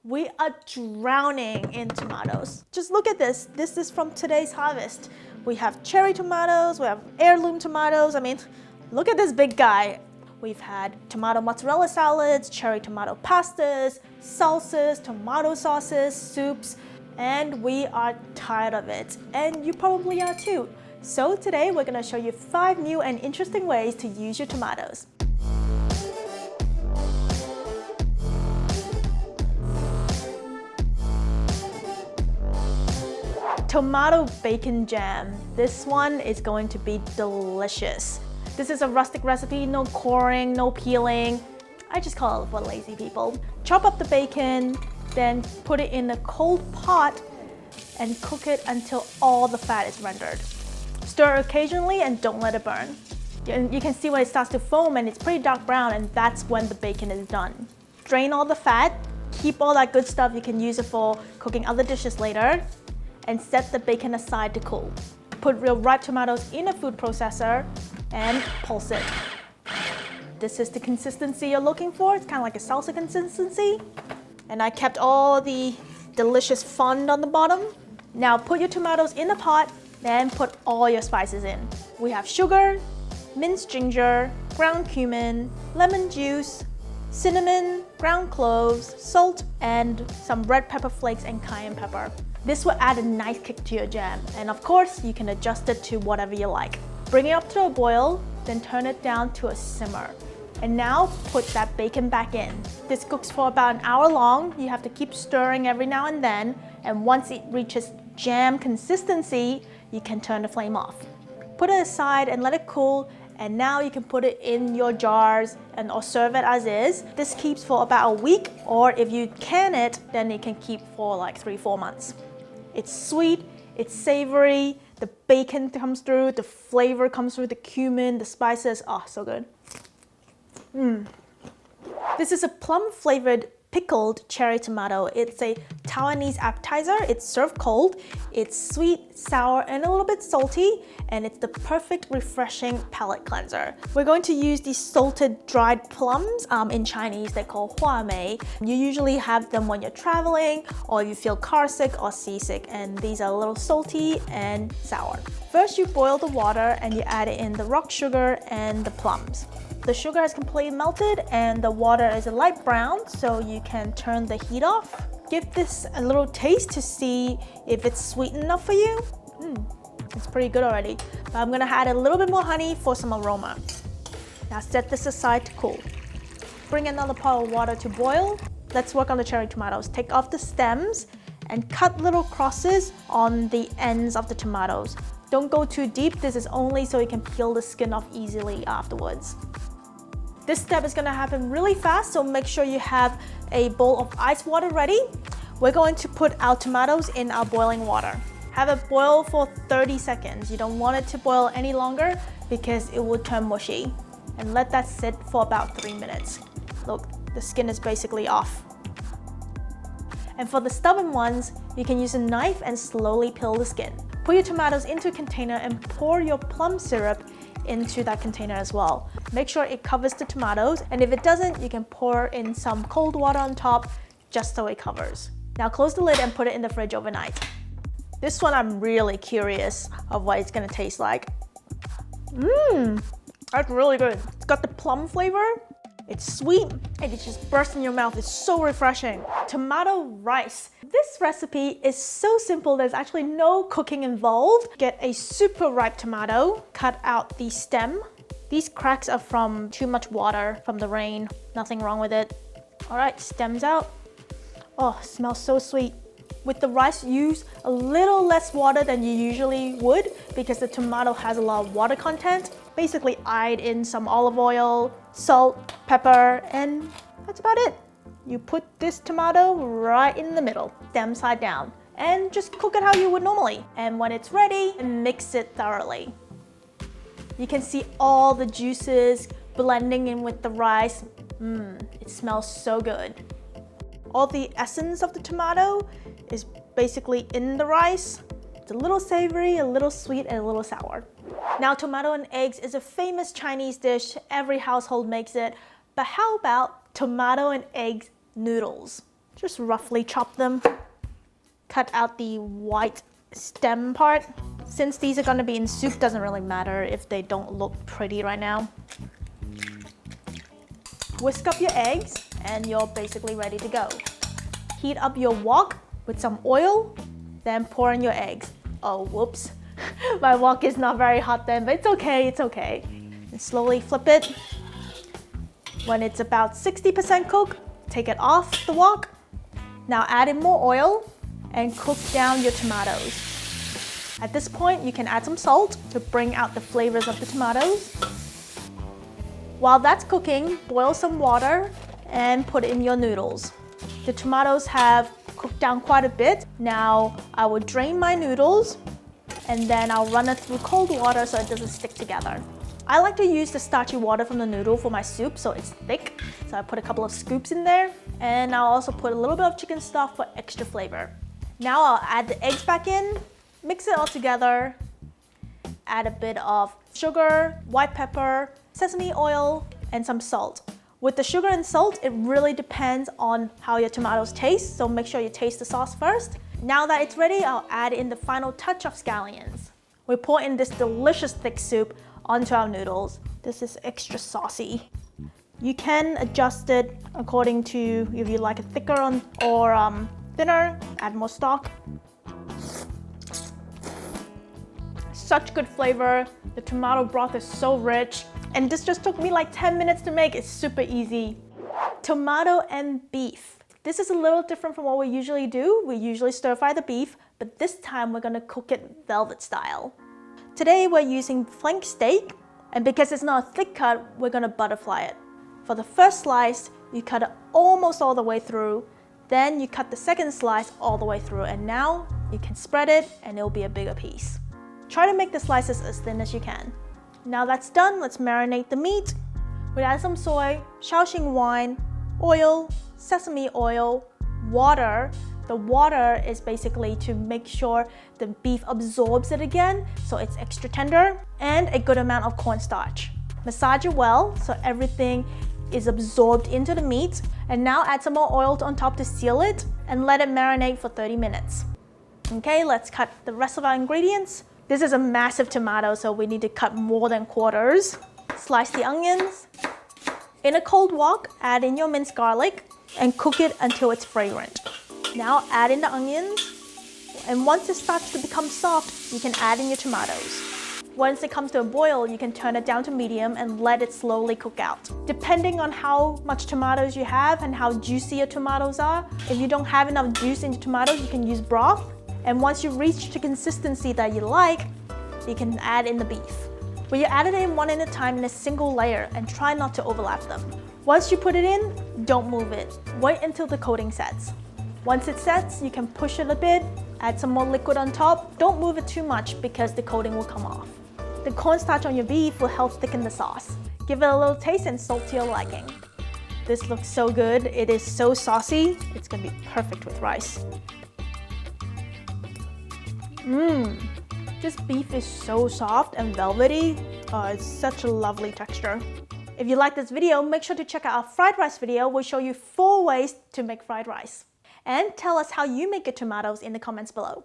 We are drowning in tomatoes. Just look at this. This is from today's harvest. We have cherry tomatoes, we have heirloom tomatoes. I mean, look at this big guy. We've had tomato mozzarella salads, cherry tomato pastas, salsas, tomato sauces, soups, and we are tired of it. And you probably are too. So today we're gonna show you 5 new and interesting ways to use your tomatoes. Tomato bacon jam. This one is going to be delicious. This is a rustic recipe, no coring, no peeling. I just call it for lazy people. Chop up the bacon, then put it in a cold pot and cook it until all the fat is rendered. Stir occasionally and don't let it burn. You can see when it starts to foam and it's pretty dark brown, and that's when the bacon is done. Drain all the fat, keep all that good stuff. You can use it for cooking other dishes later, and set the bacon aside to cool. Put real ripe tomatoes in a food processor and pulse it. This is the consistency you're looking for. It's kind of like a salsa consistency. And I kept all the delicious fond on the bottom. Now put your tomatoes in the pot and put all your spices in. We have sugar, minced ginger, ground cumin, lemon juice, cinnamon, ground cloves, salt, and some red pepper flakes and cayenne pepper. This will add a nice kick to your jam, and of course you can adjust it to whatever you like. Bring it up to a boil, then turn it down to a simmer. And now put that bacon back in. This cooks for about an hour long. You have to keep stirring every now and then, and once it reaches jam consistency, you can turn the flame off. Put it aside and let it cool, and now you can put it in your jars or serve it as is. This keeps for about a week, or if you can it, then it can keep for like 3-4 months. It's sweet, it's savory, the bacon comes through, the flavor comes through, the cumin, the spices, oh, so good. This is a plum flavored pickled cherry tomato. It's a Taiwanese appetizer. It's served cold. It's sweet, sour, and a little bit salty, and it's the perfect refreshing palate cleanser. We're going to use these salted dried plums. In Chinese, they're called huamei. You usually have them when you're traveling or you feel car sick or seasick, and these are a little salty and sour. First, you boil the water and you add in the rock sugar and the plums. The sugar has completely melted and the water is a light brown, so you can turn the heat off. Give this a little taste to see if it's sweet enough for you. It's pretty good already, but I'm gonna add a little bit more honey for some aroma. Now set this aside to cool. Bring another pot of water to boil. Let's work on the cherry tomatoes. Take off the stems and cut little crosses on the ends of the tomatoes. Don't go too deep. This is only so you can peel the skin off easily afterwards. This step is going to happen really fast, so make sure you have a bowl of ice water ready. We're going to put our tomatoes in our boiling water. Have it boil for 30 seconds. You don't want it to boil any longer because it will turn mushy. And let that sit for about 3 minutes. Look, the skin is basically off. And for the stubborn ones, you can use a knife and slowly peel the skin. Put your tomatoes into a container and pour your plum syrup into that container as well. Make sure it covers the tomatoes, and if it doesn't, you can pour in some cold water on top just so it covers. Now close the lid and put it in the fridge overnight. This one I'm really curious of what it's gonna taste like. That's really good. It's got the plum flavor. It's sweet and it just bursts in your mouth. It's so refreshing. Tomato rice. This recipe is so simple, there's actually no cooking involved. Get a super ripe tomato, cut out the stem. These cracks are from too much water from the rain. Nothing wrong with it. All right, stems out. Oh, smells so sweet. With the rice, use a little less water than you usually would because the tomato has a lot of water content. Basically, add in some olive oil, salt, pepper, and that's about it. You put this tomato right in the middle, stem side down, and just cook it how you would normally. And when it's ready, mix it thoroughly. You can see all the juices blending in with the rice. It smells so good. All the essence of the tomato is basically in the rice. It's a little savory, a little sweet, and a little sour. Now, tomato and eggs is a famous Chinese dish. Every household makes it. But how about tomato and egg noodles? Just roughly chop them. Cut out the white stem part. Since these are going to be in soup, doesn't really matter if they don't look pretty right now. Whisk up your eggs and you're basically ready to go. Heat up your wok with some oil, then pour in your eggs. Oh, whoops. My wok is not very hot then, but it's okay, it's okay. And slowly flip it. When it's about 60% cooked, take it off the wok. Now add in more oil and cook down your tomatoes. At this point, you can add some salt to bring out the flavors of the tomatoes. While that's cooking, boil some water and put in your noodles. The tomatoes have cooked down quite a bit. Now I will drain my noodles and then I'll run it through cold water so it doesn't stick together. I like to use the starchy water from the noodle for my soup so it's thick. So I put a couple of scoops in there and I'll also put a little bit of chicken stock for extra flavor. Now I'll add the eggs back in, mix it all together, add a bit of sugar, white pepper, sesame oil, and some salt. With the sugar and salt, it really depends on how your tomatoes taste, so make sure you taste the sauce first. Now that it's ready, I'll add in the final touch of scallions. We pour in this delicious thick soup onto our noodles. This is extra saucy. You can adjust it according to if you like it thicker or thinner, add more stock. Such good flavor. The tomato broth is so rich. And this just took me like 10 minutes to make. It's super easy. Tomato and beef. This is a little different from what we usually do. We usually stir fry the beef, but this time we're gonna cook it velvet style. Today we're using flank steak, and because it's not a thick cut, we're gonna butterfly it. For the first slice, you cut it almost all the way through, then you cut the second slice all the way through, and now you can spread it and it'll be a bigger piece. Try to make the slices as thin as you can. Now that's done, let's marinate the meat. We add some soy, Shaoxing wine, oil, sesame oil, water. The water is basically to make sure the beef absorbs it again, so it's extra tender, and a good amount of cornstarch. Massage it well so everything is absorbed into the meat, and now add some more oil on top to seal it and let it marinate for 30 minutes. Okay, let's cut the rest of our ingredients. This is a massive tomato, so we need to cut more than quarters. Slice the onions. In a cold wok, add in your minced garlic and cook it until it's fragrant. Now add in the onions, and once it starts to become soft, you can add in your tomatoes. Once it comes to a boil, you can turn it down to medium and let it slowly cook out. Depending on how much tomatoes you have and how juicy your tomatoes are, if you don't have enough juice in your tomatoes, you can use broth. And once you reach the consistency that you like, you can add in the beef. But you add it in one at a time in a single layer and try not to overlap them. Once you put it in, don't move it. Wait until the coating sets. Once it sets, you can push it a bit, add some more liquid on top. Don't move it too much because the coating will come off. The cornstarch on your beef will help thicken the sauce. Give it a little taste and salt to your liking. This looks so good. It is so saucy. It's gonna be perfect with rice. This beef is so soft and velvety. It's such a lovely texture. If you like this video, make sure to check out our fried rice video. We'll show you 4 ways to make fried rice. And tell us how you make your tomatoes in the comments below.